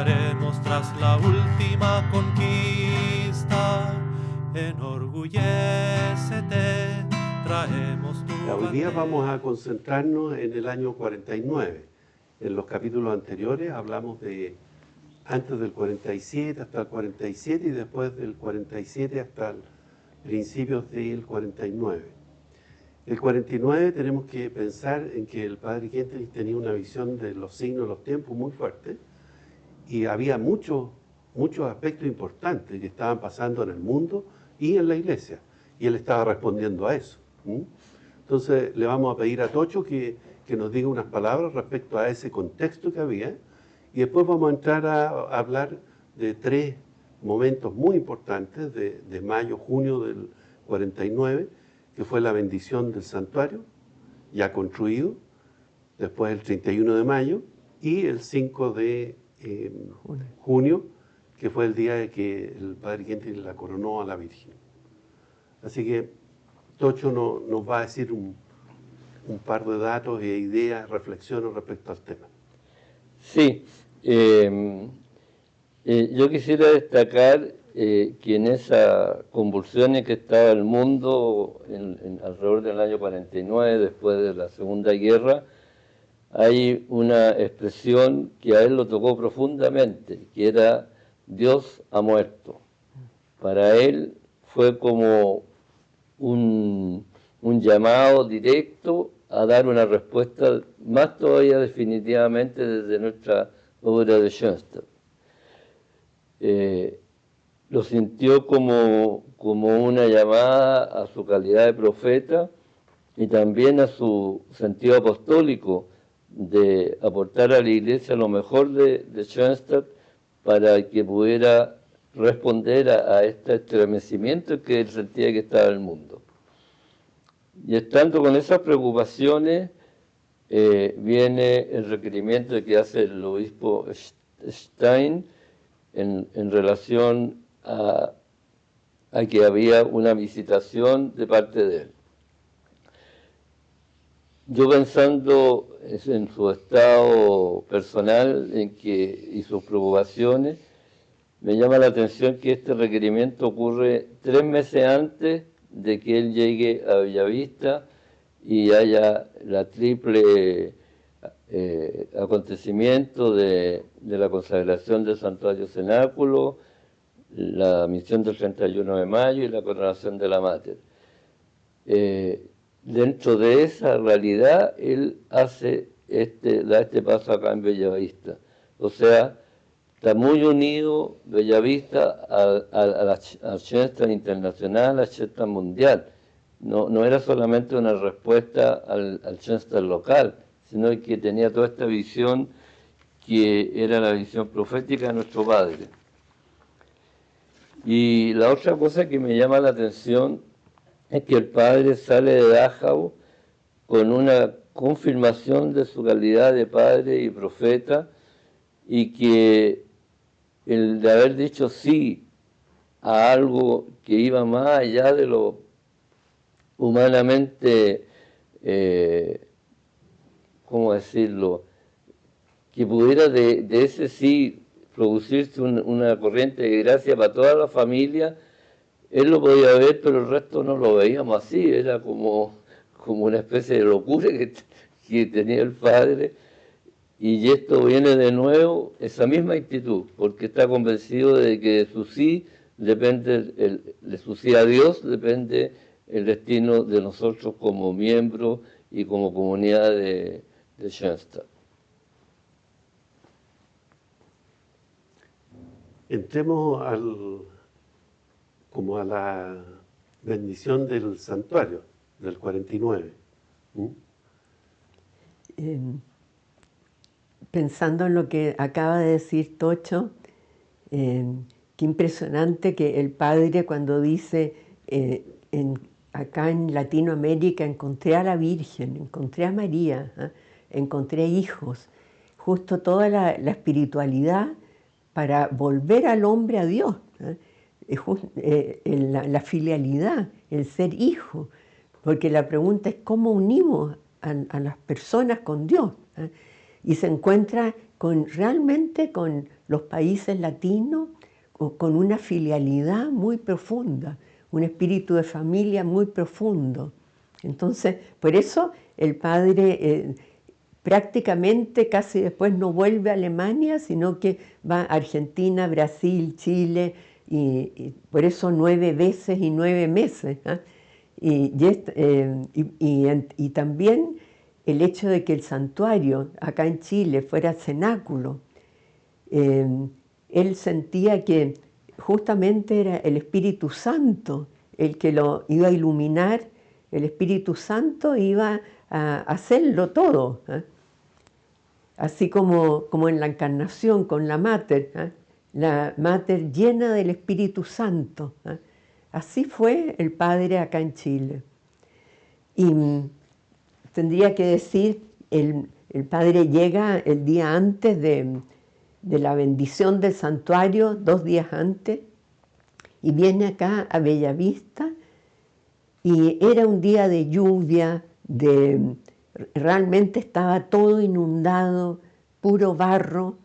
marcharemos tras la última conquista. Enorgullécete, traemos tu Hoy día bandera. vamos a concentrarnos en el año 49. En los capítulos anteriores hablamos de antes del 47 hasta el 47 y después del 47 hasta principios del 49. El 49 tenemos que pensar en que el padre Kentenich tenía una visión de los signos de los tiempos muy fuerte y había muchos aspectos importantes que estaban pasando en el mundo y en la iglesia, y él estaba respondiendo a eso. Entonces le vamos a pedir a Tocho que nos diga unas palabras respecto a ese contexto que había, y después vamos a entrar a hablar de tres momentos muy importantes de mayo, junio del 49, que fue la bendición del santuario, ya construido, después el 31 de mayo, y el 5 de junio, que fue el día de que el padre Kentenich la coronó a la Virgen. Así que Tocho nos va a decir un par de datos e ideas, reflexiones respecto al tema. Sí, yo quisiera destacar que en esa convulsión en que estaba el mundo alrededor del año 49, después de la Segunda Guerra, hay una expresión que a él lo tocó profundamente, que era Dios ha muerto. Para él fue como un llamado directo a dar una respuesta más todavía definitivamente desde nuestra obra de Schoenstatt. Lo sintió como una llamada a su calidad de profeta y también a su sentido apostólico de aportar a la Iglesia lo mejor de Schoenstatt para que pudiera responder a este estremecimiento que él sentía que estaba en el mundo. Y estando con esas preocupaciones, viene el requerimiento que hace el obispo Stein en relación a que había una visitación de parte de él. Yo pensando en su estado personal y sus preocupaciones, me llama la atención que este requerimiento ocurre 3 meses antes de que él llegue a Bellavista y haya la triple acontecimiento de la consagración del Santuario Cenáculo, la misión del 31 de mayo y la coronación de la Mater. Dentro de esa realidad, él da este paso acá en Bellavista. O sea, está muy unido Bellavista al Schoenstatt internacional, al Schoenstatt mundial. No era solamente una respuesta al Schoenstatt local, sino que tenía toda esta visión que era la visión profética de nuestro Padre. Y la otra cosa que me llama la atención es que el Padre sale de Dachau con una confirmación de su calidad de Padre y profeta, y que el de haber dicho sí a algo que iba más allá de lo humanamente, ¿cómo decirlo?, que pudiera de ese sí producirse una corriente de gracia para toda la familia. Él lo podía ver, pero el resto no lo veíamos así. Era como una especie de locura que tenía el Padre. Y esto viene de nuevo, esa misma actitud, porque está convencido de que de su sí depende, de su sí a Dios depende el destino de nosotros como miembros y como comunidad de Schoenstatt. Entremos como a la bendición del santuario del 49. Pensando en lo que acaba de decir Tocho, qué impresionante que el Padre cuando dice acá en Latinoamérica encontré a la Virgen, encontré a María, encontré hijos, justo toda la espiritualidad para volver al hombre a Dios, la filialidad, el ser hijo, porque la pregunta es cómo unimos a las personas con Dios. y se encuentra realmente con los países latinos, con una filialidad muy profunda, un espíritu de familia muy profundo. Entonces, por eso el padre prácticamente casi después no vuelve a Alemania, sino que va a Argentina, Brasil, Chile, y por eso 9 veces y 9 meses. Y también el hecho de que el santuario acá en Chile fuera cenáculo, él sentía que justamente era el Espíritu Santo el que lo iba a iluminar, el Espíritu Santo iba a hacerlo todo, así como en la encarnación con la Mater llena del Espíritu Santo. Así fue el Padre acá en Chile. Y tendría que decir, el Padre llega el día antes de la bendición del santuario, 2 días antes, y viene acá a Bellavista, y era un día de lluvia, realmente estaba todo inundado, puro barro,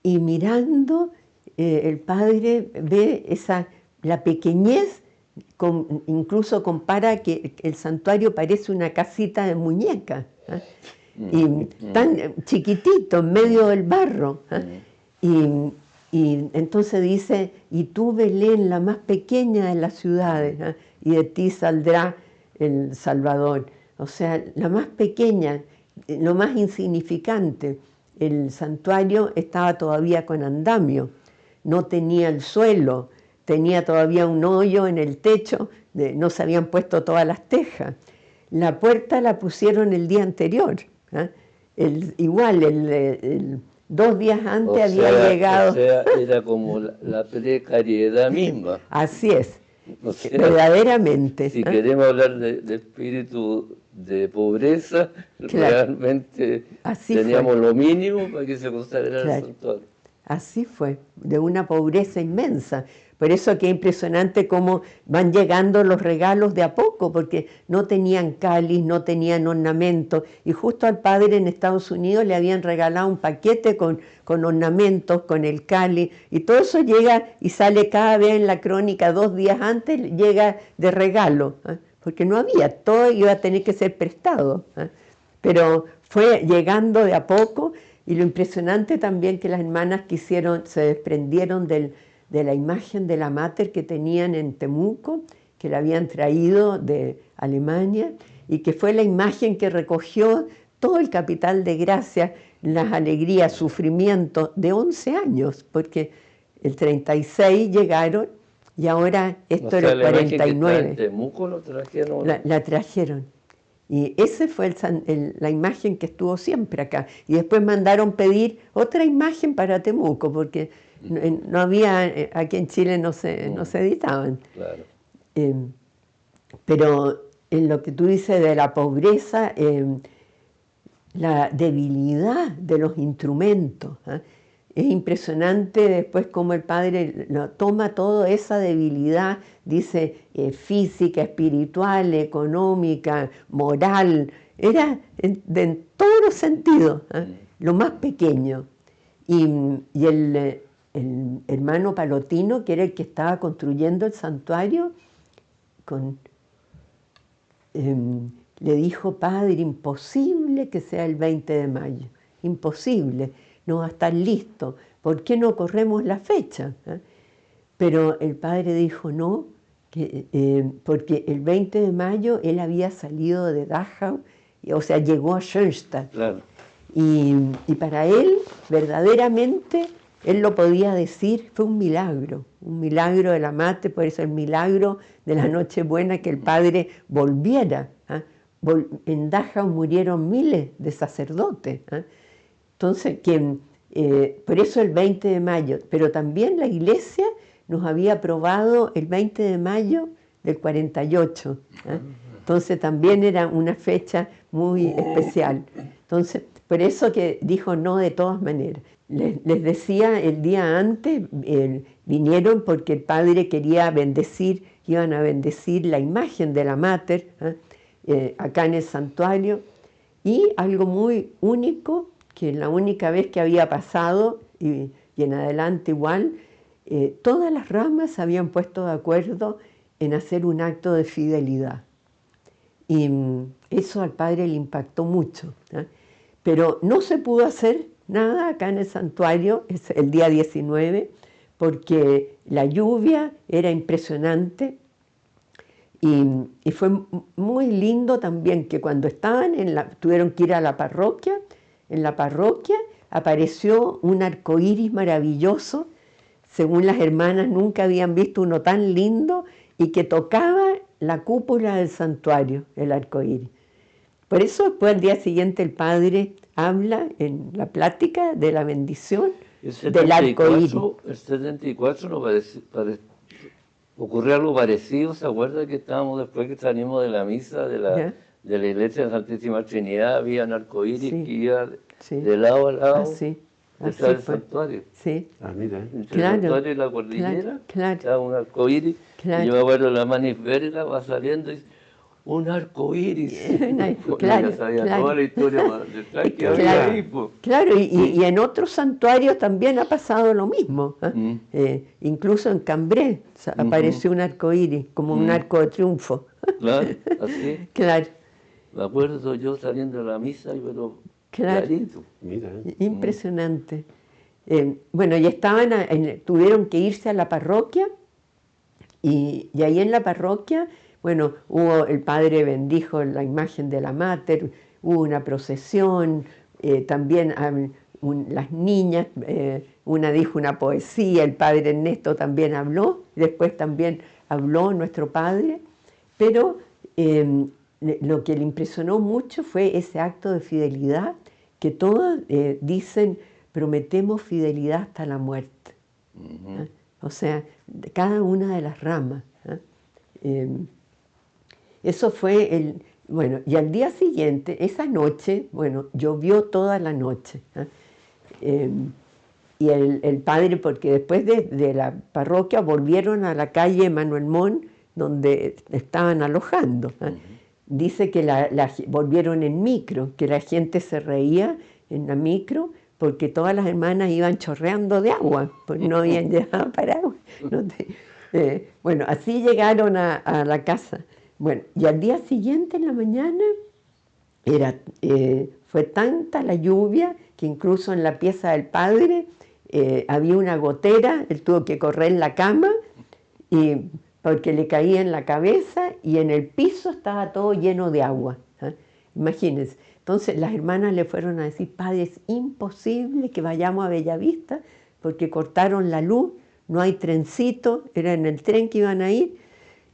y mirando el Padre ve la pequeñez, incluso compara que el santuario parece una casita de muñeca, y tan chiquitito en medio del barro. Y entonces dice, y tú, Belén, la más pequeña de las ciudades, y de ti saldrá el Salvador. O sea, la más pequeña, lo más insignificante. El santuario estaba todavía con andamio, no tenía el suelo, tenía todavía un hoyo en el techo, no se habían puesto todas las tejas. La puerta la pusieron el día anterior. Igual, 2 días antes había llegado. O sea, era como la precariedad misma. Así es, O sea, verdaderamente. Si queremos hablar de espíritu de pobreza, Claro. Realmente Así teníamos fue. lo mínimo para que se consagrara Claro. el santuario. Así fue, de una pobreza inmensa. Por eso que es impresionante cómo van llegando los regalos de a poco, porque no tenían cáliz, no tenían ornamentos. Y justo al Padre en Estados Unidos le habían regalado un paquete con ornamentos, con el cáliz. Y todo eso llega y sale cada vez en la crónica, 2 días antes, llega de regalo. Porque no había, todo iba a tener que ser prestado. Pero fue llegando de a poco. Y lo impresionante también que las hermanas se desprendieron de la imagen de la Mater que tenían en Temuco, que la habían traído de Alemania, y que fue la imagen que recogió todo el capital de gracia, las alegrías, sufrimientos de 11 años, porque el 36 llegaron y ahora esto era el 49. En Temuco lo trajeron. La trajeron. Y esa fue la imagen que estuvo siempre acá. Y después mandaron pedir otra imagen para Temuco, porque no había, aquí en Chile no se editaban. Claro. Pero en lo que tú dices de la pobreza, la debilidad de los instrumentos, es impresionante después cómo el Padre toma toda esa debilidad, dice, física, espiritual, económica, moral, era en todos los sentidos, lo más pequeño. Y el hermano Palotino, que era el que estaba construyendo el santuario, le dijo, Padre, imposible que sea el 20 de mayo, imposible. No va a estar listo, ¿por qué no corremos la fecha? Pero el Padre dijo no, porque el 20 de mayo él había salido de Dachau, o sea, llegó a Schoenstatt. Claro. Y para él, verdaderamente, él lo podía decir, fue un milagro de la Mater, por eso el milagro de la Nochebuena, que el Padre volviera. En Dachau murieron miles de sacerdotes. Entonces, por eso el 20 de mayo, pero también la Iglesia nos había aprobado el 20 de mayo del 48. Entonces también era una fecha muy especial. Entonces, por eso que dijo no de todas maneras. Les decía el día antes, vinieron porque el Padre quería bendecir, iban a bendecir la imagen de la Mater acá en el santuario, y algo muy único, que la única vez que había pasado, y en adelante igual, todas las ramas se habían puesto de acuerdo en hacer un acto de fidelidad. Y eso al padre le impactó mucho, ¿eh? Pero no se pudo hacer nada acá en el santuario el día 19, porque la lluvia era impresionante. Y fue muy lindo también que cuando estaban tuvieron que ir a la parroquia. En la parroquia apareció un arcoíris maravilloso. Según las hermanas, nunca habían visto uno tan lindo y que tocaba la cúpula del santuario, el arcoíris. Por eso después al día siguiente el padre habla en la plática de la bendición del arcoíris. El 74 ocurrió algo parecido. ¿Se acuerda que estábamos después que salimos de la misa de la iglesia de la Santísima Trinidad? Había un arcoíris que iba de lado a lado detrás del santuario. Sí. Mira. Entre el santuario y la cordillera estaba un arcoíris. Y yo me acuerdo, la Manisberga va saliendo y dice, un arcoíris. Ya sabía toda la historia detrás que había ahí. Claro, y en otros santuarios también ha pasado lo mismo. Incluso en Cambré apareció un arcoíris, como un arco de triunfo. Claro, así. Claro. Me acuerdo yo saliendo de la misa, pero clarito. Mira. Impresionante. Bueno, y tuvieron que irse a la parroquia, y ahí en la parroquia, bueno, el padre bendijo la imagen de la Mater, hubo una procesión, también las niñas, una dijo una poesía, el padre Ernesto también habló, después también habló nuestro padre, pero lo que le impresionó mucho fue ese acto de fidelidad, que todos dicen, prometemos fidelidad hasta la muerte. O sea, cada una de las ramas. Eso fue bueno, y al día siguiente, esa noche, bueno, llovió toda la noche. Y el padre, porque después de la parroquia volvieron a la calle Manuel Montt, donde estaban alojando. Dice que volvieron en micro, que la gente se reía en la micro, porque todas las hermanas iban chorreando de agua, porque no habían llevado paraguas. Bueno, así llegaron a la casa. Bueno, y al día siguiente en la mañana fue tanta la lluvia que incluso en la pieza del padre había una gotera, él tuvo que correr en la cama porque le caía en la cabeza, y en el piso estaba todo lleno de agua. Imagínense. Entonces las hermanas le fueron a decir, padre, es imposible que vayamos a Bellavista porque cortaron la luz, no hay trencito, era en el tren que iban a ir.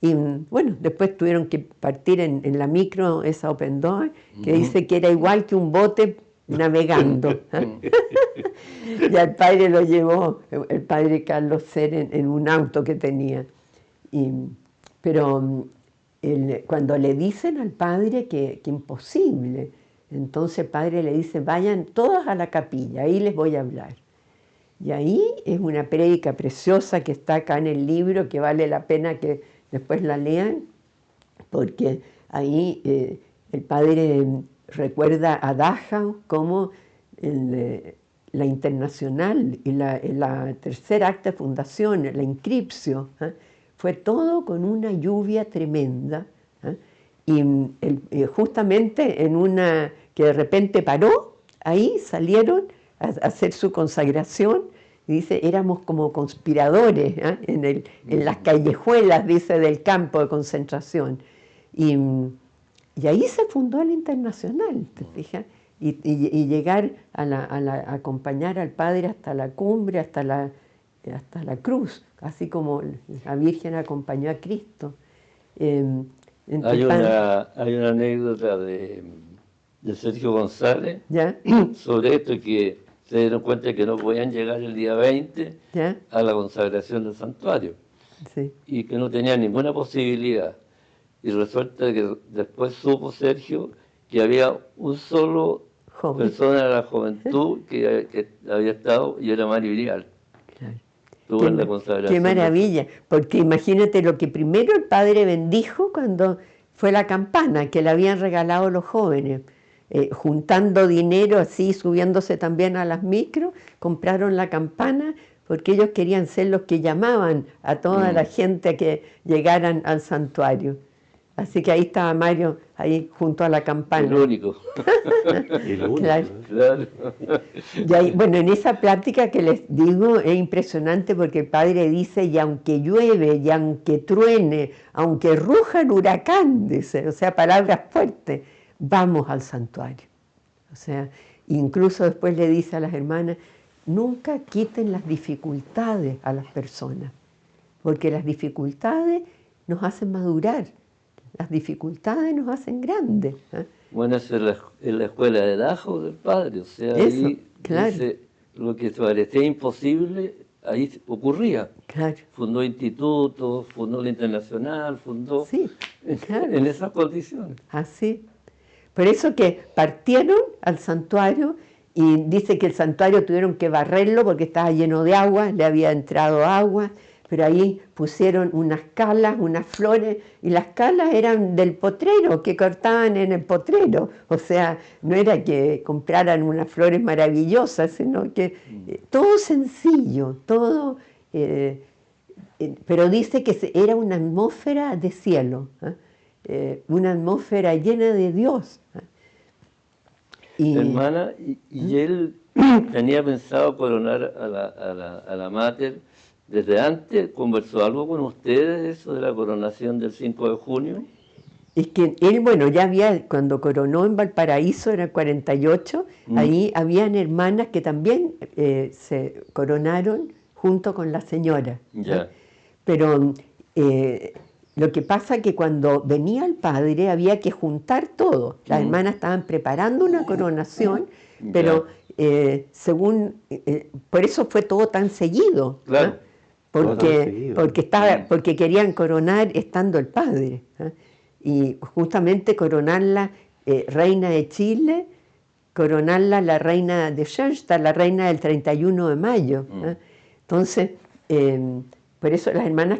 Y bueno, después tuvieron que partir en la micro, esa Open Door, que dice que era igual que un bote navegando. Y al padre lo llevó, el padre Carlos Ser, en un auto que tenía. Pero cuando le dicen al padre que imposible, entonces el padre le dice, vayan todas a la capilla, ahí les voy a hablar. Y ahí es una prédica preciosa que está acá en el libro, que vale la pena que después la lean, porque ahí el padre recuerda a Dachau como la internacional y la tercera acta de fundación, la inscripción, fue todo con una lluvia tremenda, y justamente en una que de repente paró, ahí salieron a hacer su consagración. Y dice, éramos como conspiradores en las callejuelas, dice, del campo de concentración. Y ahí se fundó la Internacional, ¿te fijas? Y llegar a acompañar al padre hasta la cumbre, hasta la cruz, así como la Virgen acompañó a Cristo. Hay una anécdota de Sergio González sobre esto, que se dieron cuenta que no podían llegar el día 20 a la consagración del santuario, y que no tenían ninguna posibilidad. Y resulta que después supo Sergio que había un solo persona de la juventud que había estado, y era Mari Brial. Estuvo en la consagración. Qué maravilla, porque imagínate lo que primero el padre bendijo cuando fue la campana, que le habían regalado los jóvenes. juntando dinero, así subiéndose también a las micros, compraron la campana porque ellos querían ser los que llamaban a toda la gente a que llegaran al santuario. Así que ahí estaba Mario, ahí junto a la campana. El único. El único, Claro. Claro. Y ahí, bueno, en esa plática que les digo es impresionante porque el padre dice, y aunque llueve, y aunque truene, aunque ruja el huracán, dice, o sea, palabras fuertes, vamos al santuario. O sea, incluso después le dice a las hermanas, nunca quiten las dificultades a las personas, porque las dificultades nos hacen madurar, las dificultades nos hacen grandes. Bueno, eso es la escuela de Dajo del padre, o sea, Eso, ahí claro. dice, lo que parecía imposible, ahí ocurría. Claro, Fundó institutos, fundó la Internacional, fundó sí, claro. en esas condiciones. Así. Por eso que partieron al santuario y dice que el santuario tuvieron que barrerlo porque estaba lleno de agua, le había entrado agua, pero ahí pusieron unas calas, unas flores, y las calas eran del potrero, que cortaban en el potrero. O sea, no era que compraran unas flores maravillosas, sino que todo sencillo, todo... pero dice que era una atmósfera de cielo, una atmósfera llena de Dios. Hermana, y él tenía pensado coronar a la Mater desde antes. ¿Conversó algo con ustedes eso de la coronación del 5 de junio? Es que él, bueno, ya había, cuando coronó en Valparaíso, era el 48, ahí habían hermanas que también se coronaron junto con la señora. Ya. Pero lo que pasa es que cuando venía el padre había que juntar todo. Las hermanas estaban preparando una coronación, pero por eso fue todo tan seguido. Claro. Porque querían coronar estando el padre. Y justamente coronarla reina de Chile, coronarla la reina de Schoenstatt, la reina del 31 de mayo. Entonces, por eso las hermanas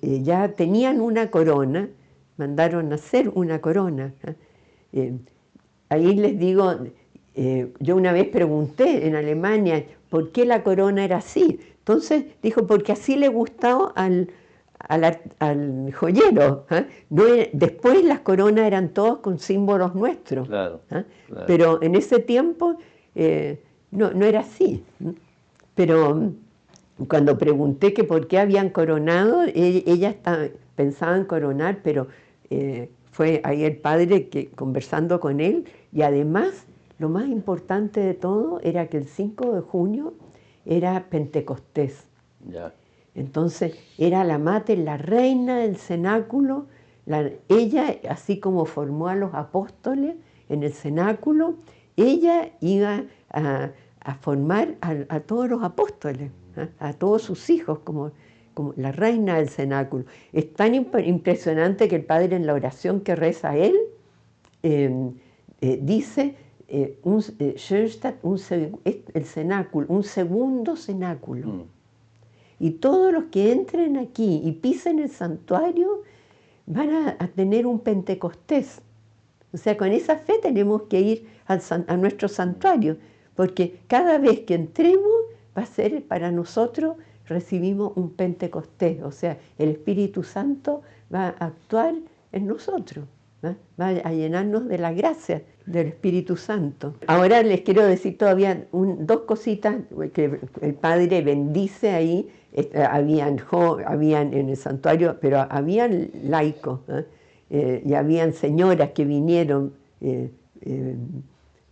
ya tenían una corona, mandaron a hacer una corona. Ahí les digo, yo una vez pregunté en Alemania por qué la corona era así. Entonces dijo, porque así le gustaba al joyero. Después las coronas eran todas con símbolos nuestros. Claro, claro. Pero en ese tiempo no era así. Pero cuando pregunté que por qué habían coronado, ellas pensaban coronar, pero fue ahí el padre que conversando con él, y además lo más importante de todo era que el 5 de junio era Pentecostés. Ya. Entonces era la Mater, la reina del cenáculo, ella, así como formó a los apóstoles en el cenáculo, ella iba a formar a todos los apóstoles, a todos sus hijos, como la reina del cenáculo. Es tan impresionante que el padre en la oración que reza él, dice, Schoenstatt, el cenáculo, un segundo cenáculo. Y todos los que entren aquí y pisen el santuario van a tener un Pentecostés. O sea, con esa fe tenemos que ir a nuestro santuario, porque cada vez que entremos va a ser para nosotros, recibimos un Pentecostés. O sea, el Espíritu Santo va a actuar en nosotros, va a llenarnos de la gracia del Espíritu Santo. Ahora les quiero decir todavía dos cositas que el Padre bendice ahí. Habían en el santuario, pero habían laicos, y habían señoras que vinieron,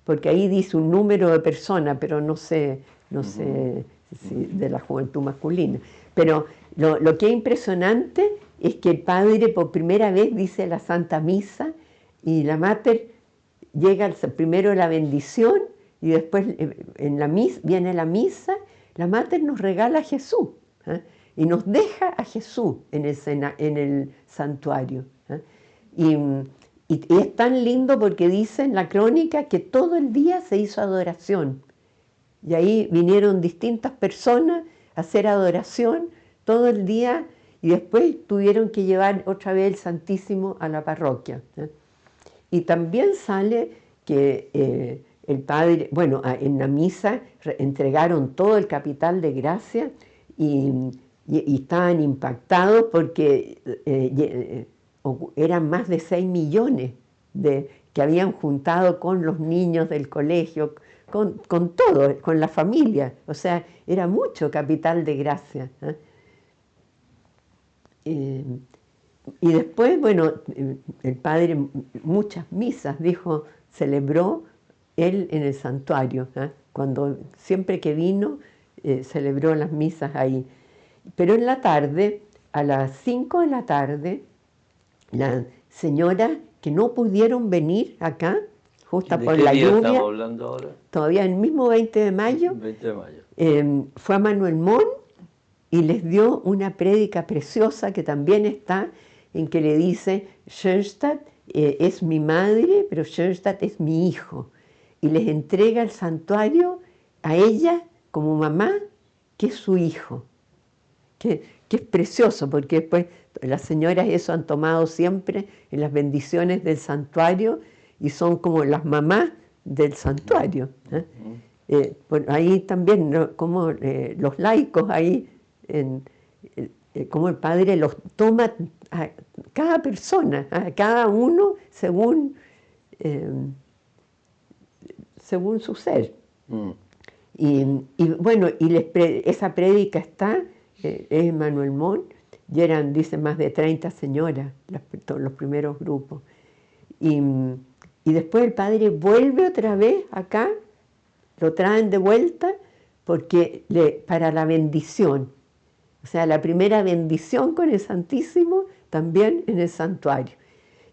porque ahí dice un número de personas, pero no sé si de la juventud masculina. Pero lo que es impresionante es que el Padre por primera vez dice la Santa Misa, y la Mater llega primero la bendición, y después viene la misa. La Mater nos regala a Jesús, y nos deja a Jesús en el santuario. Y es tan lindo porque dice en la crónica que todo el día se hizo adoración. Y ahí vinieron distintas personas a hacer adoración todo el día, y después tuvieron que llevar otra vez el Santísimo a la parroquia. Y también sale que el padre, bueno, en la misa entregaron todo el capital de gracia y estaban impactados porque eran más de 6 millones que habían juntado con los niños del colegio, con todo, con la familia. O sea, era mucho capital de gracia. Y después, bueno, el padre muchas misas, dijo, celebró él en el santuario. Siempre que vino, celebró las misas ahí. Pero en la tarde, a las 5 de la tarde, las señoras que no pudieron venir acá, justo por la lluvia, estamos hablando ahora? Todavía el mismo 20 de mayo, 20 de mayo. Fue a Manuel Montt y les dio una prédica preciosa que también está, en que le dice, Schoenstatt es mi madre, pero Schoenstatt es mi hijo. Y les entrega el santuario a ella como mamá, que es su hijo. Que es precioso, porque después las señoras eso han tomado siempre en las bendiciones del santuario y son como las mamás del santuario. Bueno, ahí también, ¿no? Como los laicos ahí, como el padre los toma a cada persona, a cada uno según su ser. Y bueno, esa prédica está, es Manuel Montt, y eran, dice, más de 30 señoras, los primeros grupos. Y después el padre vuelve otra vez acá, lo traen de vuelta, porque para la bendición. O sea, la primera bendición con el Santísimo también en el santuario.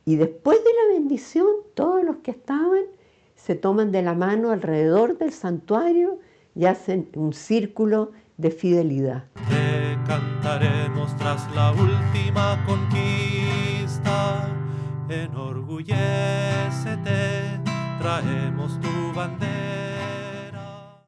Y después de la bendición, todos los que estaban se toman de la mano alrededor del santuario y hacen un círculo de fidelidad. Te cantaremos tras la última conquista, enorgullece